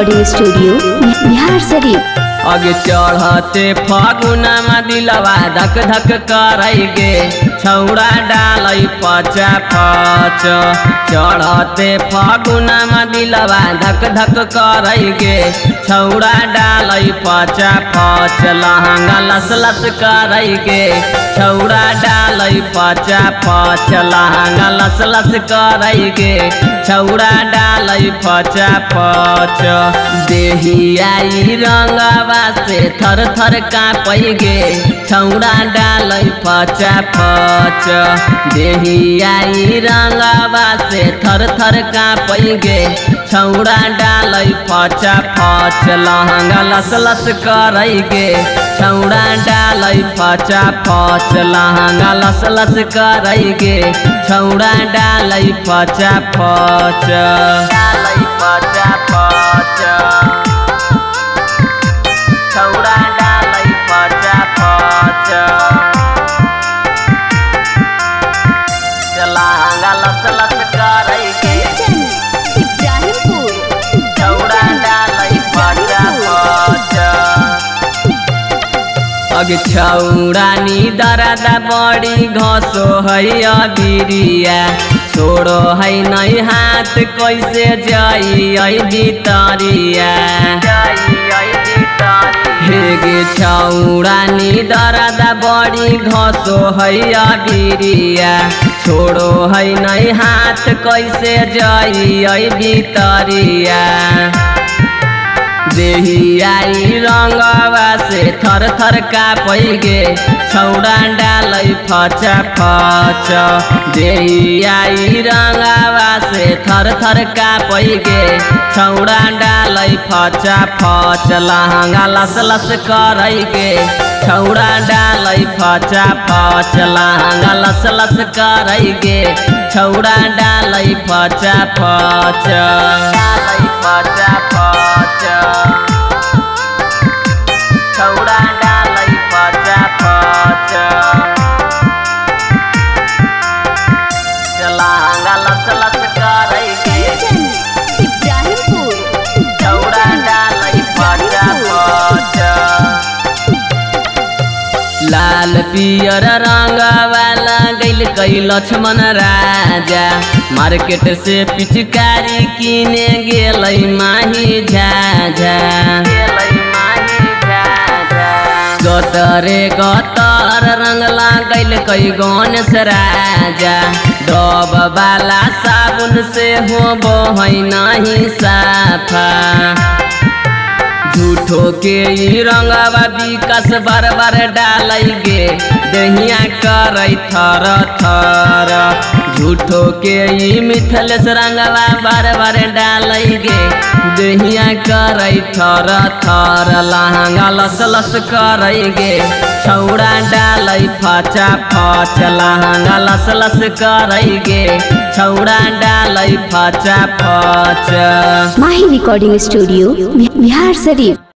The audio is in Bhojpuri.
Recording studio Bihar Sharif. अगे चढ़ते फागुना में दिलवा धक धक करई गे छौड़ा डालई पचा पच। चढ़ते फागुना में दिलवा धक धक करई गे छौड़ा डालई पचा पच। लहंगा लस लस करई गे छौड़ा डालई पचा पच। लहंगा लस लस करई गे छौड़ा डालई पचा पच। देहियाई रंगवा से थर थर कांपई गे छौड़ा डालई पचा पच। देहियाई रंगवा से थर थर कांपई गे छौड़ा डालई पचा पच। लहंगा लस लस करई गे छौड़ा डालई पचा पच। लहंगा लस लस करई गे छौड़ा डालई पचा पच। डालई पचा पच छौड़ा डालई पचा पच। लहंगा लस लस करई गे छौड़ा डालई पचा पच। अगे छौड़ा नी दरदा बड़ी घसो है अबिरिया छोड़ो है नहीं हाथ कैसे जाई भितरिया। हेगे छौड़ा नी दरदा बड़ी घसो है अबिरिया छोड़ो है नहीं हाथ कैसे जाई भितरिया। देहियाई रंगवा से थर थर कांपई गे छौड़ा डालई पचा पच। देहियाई रंगवा से थर थर कांपई गे छौड़ा डालई पचा पच। लहंगा लस लस करई गे छौड़ा डालई पचा पच। लहंगा लस लस करई गे छौड़ा डालई पचा पच। डालई पचा पच छौड़ा डालई पचा पच। लहंगा लस लस करई गे छौड़ा डालई पचा पच। लाल पियर रंगवाला गइल कई लक्ष्मण राजा मार्केट से पिचकारी किने गेलई माही झाझा। गतरे गतर रंग लागल कई गणेश राजा डब वाला साबुन से होबो है नहीं साफा। झूठो के ई रंगवा विकास बार बार डालई गे दहिया करई थर थर। झूठो के ई मिथलेश रंगवा बार बार डालई गे दहिया करई थर थर। लहंगा लस लस करई गे छौड़ा डालई पचा पच। लहंगा लस लस करई गे छौड़ा डालई पचा पच। माही रिकॉर्डिंग स्टूडियो बिहार शरीफ।